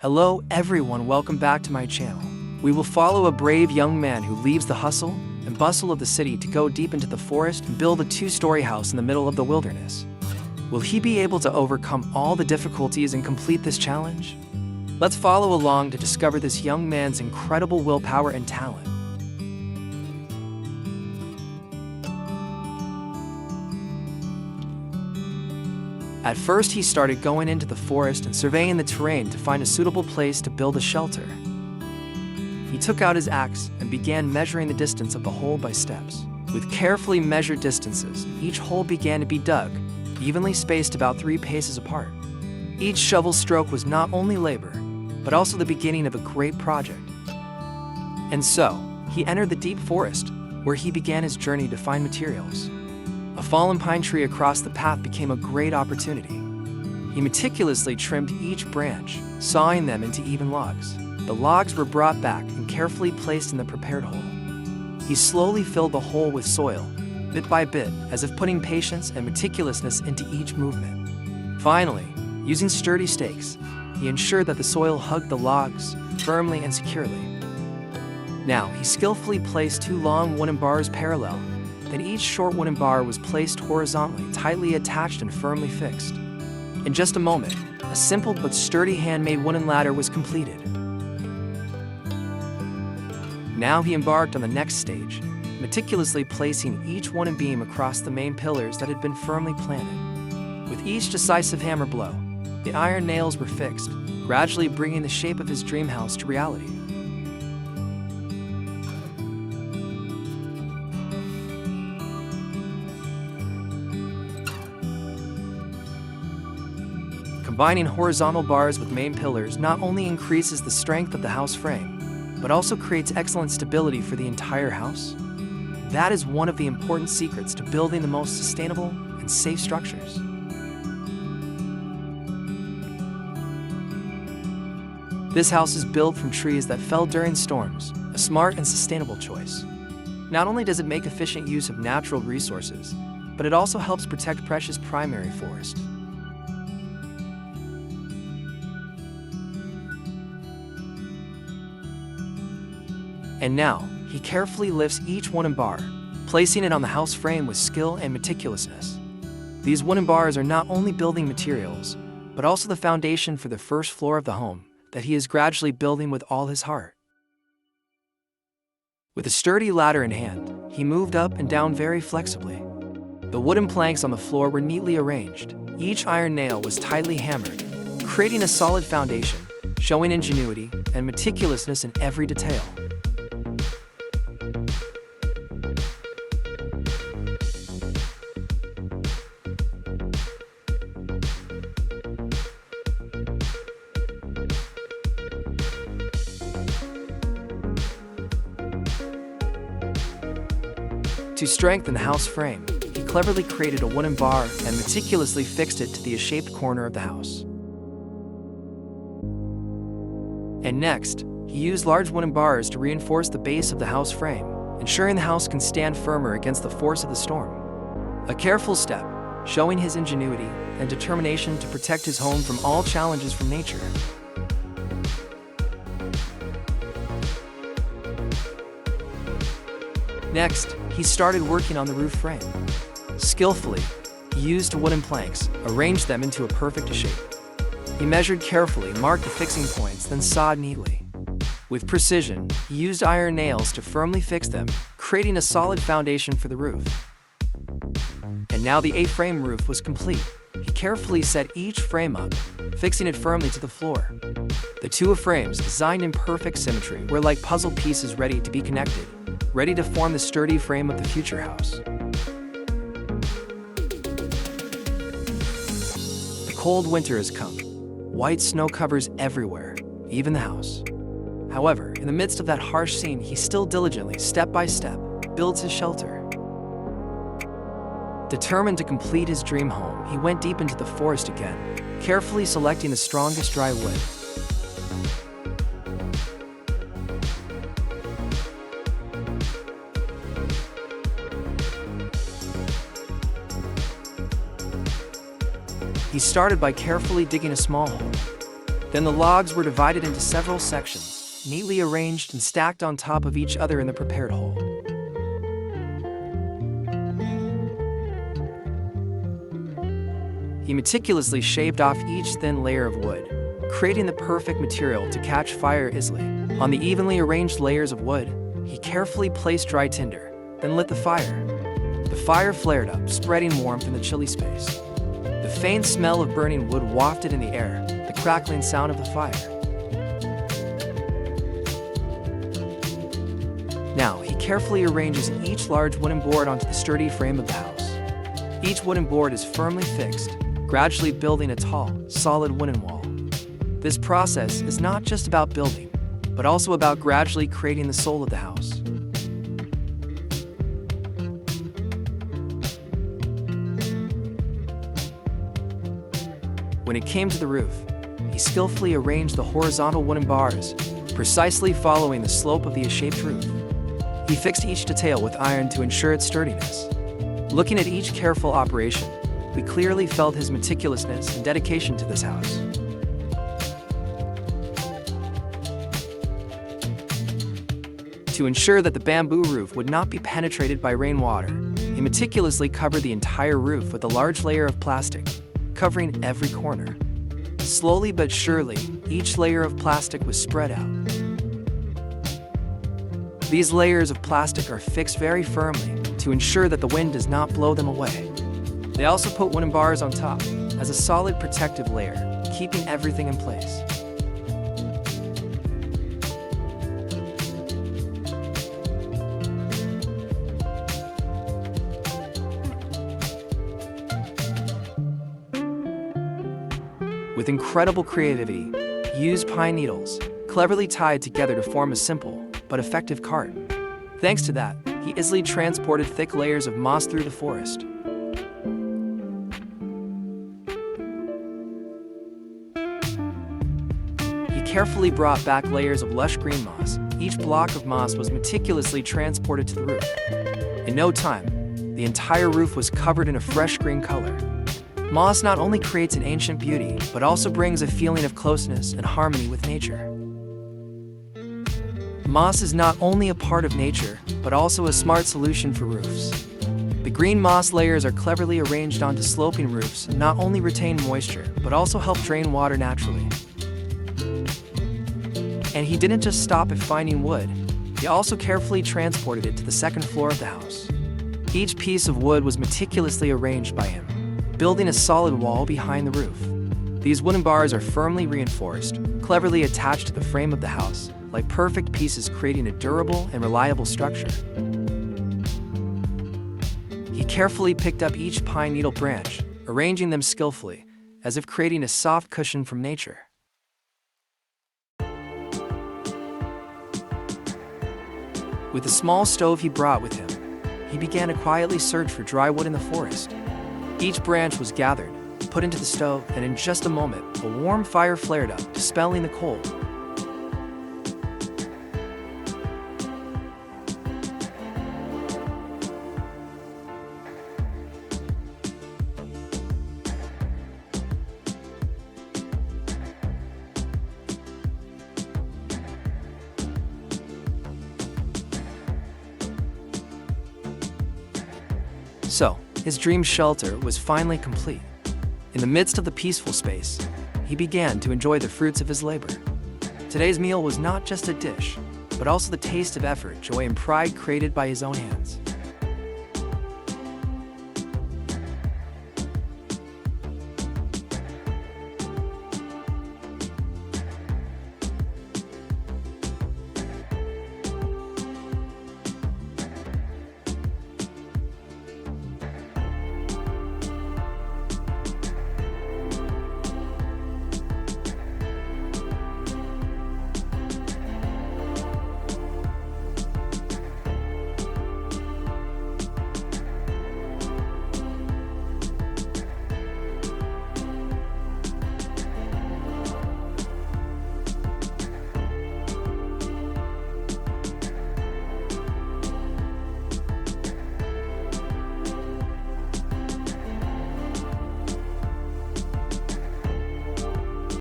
Hello everyone, welcome back to my channel. We will follow a brave young man who leaves the hustle and bustle of the city to go deep into the forest and build a two-story house in the middle of the wilderness. Will he be able to overcome all the difficulties and complete this challenge? Let's follow along to discover this young man's incredible willpower and talent. At first, he started going into the forest and surveying the terrain to find a suitable place to build a shelter. He took out his axe and began measuring the distance of the hole by steps. With carefully measured distances, each hole began to be dug, evenly spaced about 3 paces apart. Each shovel stroke was not only labor, but also the beginning of a great project. And so, he entered the deep forest, where he began his journey to find materials. A fallen pine tree across the path became a great opportunity. He meticulously trimmed each branch, sawing them into even logs. The logs were brought back and carefully placed in the prepared hole. He slowly filled the hole with soil, bit by bit, as if putting patience and meticulousness into each movement. Finally, using sturdy stakes, he ensured that the soil hugged the logs firmly and securely. Now, he skillfully placed 2 long wooden bars parallel. Then each short wooden bar was placed horizontally, tightly attached and firmly fixed. In just a moment, a simple but sturdy handmade wooden ladder was completed. Now he embarked on the next stage, meticulously placing each wooden beam across the main pillars that had been firmly planted. With each decisive hammer blow, the iron nails were fixed, gradually bringing the shape of his dream house to reality. Combining horizontal bars with main pillars not only increases the strength of the house frame, but also creates excellent stability for the entire house. That is one of the important secrets to building the most sustainable and safe structures. This house is built from trees that fell during storms, a smart and sustainable choice. Not only does it make efficient use of natural resources, but it also helps protect precious primary forest. And now, he carefully lifts each wooden bar, placing it on the house frame with skill and meticulousness. These wooden bars are not only building materials, but also the foundation for the first floor of the home that he is gradually building with all his heart. With a sturdy ladder in hand, he moved up and down very flexibly. The wooden planks on the floor were neatly arranged. Each iron nail was tightly hammered, creating a solid foundation, showing ingenuity and meticulousness in every detail. To strengthen the house frame, he cleverly created a wooden bar and meticulously fixed it to the shaped corner of the house. And next, he used large wooden bars to reinforce the base of the house frame, ensuring the house can stand firmer against the force of the storm. A careful step, showing his ingenuity and determination to protect his home from all challenges from nature. Next, he started working on the roof frame. Skillfully, he used wooden planks, arranged them into a perfect shape. He measured carefully, marked the fixing points, then sawed neatly. With precision, he used iron nails to firmly fix them, creating a solid foundation for the roof. And now the A-frame roof was complete. He carefully set each frame up, fixing it firmly to the floor. The 2 frames, designed in perfect symmetry, were like puzzle pieces ready to be connected, ready to form the sturdy frame of the future house. The cold winter has come. White snow covers everywhere, even the house. However, in the midst of that harsh scene, he still diligently, step by step, builds his shelter. Determined to complete his dream home, he went deep into the forest again, carefully selecting the strongest dry wood. He started by carefully digging a small hole. Then the logs were divided into several sections, neatly arranged and stacked on top of each other in the prepared hole. He meticulously shaved off each thin layer of wood, creating the perfect material to catch fire easily. On the evenly arranged layers of wood, he carefully placed dry tinder, then lit the fire. The fire flared up, spreading warmth in the chilly space. The faint smell of burning wood wafted in the air, the crackling sound of the fire. Now, he carefully arranges each large wooden board onto the sturdy frame of the house. Each wooden board is firmly fixed, gradually building a tall, solid wooden wall. This process is not just about building, but also about gradually creating the soul of the house. When it came to the roof, he skillfully arranged the horizontal wooden bars, precisely following the slope of the S-shaped roof. He fixed each detail with iron to ensure its sturdiness. Looking at each careful operation, we clearly felt his meticulousness and dedication to this house. To ensure that the bamboo roof would not be penetrated by rainwater, he meticulously covered the entire roof with a large layer of plastic, covering every corner. Slowly but surely, each layer of plastic was spread out. These layers of plastic are fixed very firmly to ensure that the wind does not blow them away. They also put wooden bars on top as a solid protective layer, keeping everything in place. With incredible creativity, he used pine needles, cleverly tied together to form a simple but effective cart. Thanks to that, he easily transported thick layers of moss through the forest. He carefully brought back layers of lush green moss. Each block of moss was meticulously transported to the roof. In no time, the entire roof was covered in a fresh green color. Moss not only creates an ancient beauty, but also brings a feeling of closeness and harmony with nature. Moss is not only a part of nature, but also a smart solution for roofs. The green moss layers are cleverly arranged onto sloping roofs and not only retain moisture, but also help drain water naturally. And he didn't just stop at finding wood, he also carefully transported it to the second floor of the house. Each piece of wood was meticulously arranged by him, building a solid wall behind the roof. These wooden bars are firmly reinforced, cleverly attached to the frame of the house, like perfect pieces creating a durable and reliable structure. He carefully picked up each pine needle branch, arranging them skillfully, as if creating a soft cushion from nature. With a small stove he brought with him, he began to quietly search for dry wood in the forest. Each branch was gathered, put into the stove, and in just a moment, a warm fire flared up, dispelling the cold. So, his dream shelter was finally complete. In the midst of the peaceful space, he began to enjoy the fruits of his labor. Today's meal was not just a dish, but also the taste of effort, joy, and pride created by his own hands.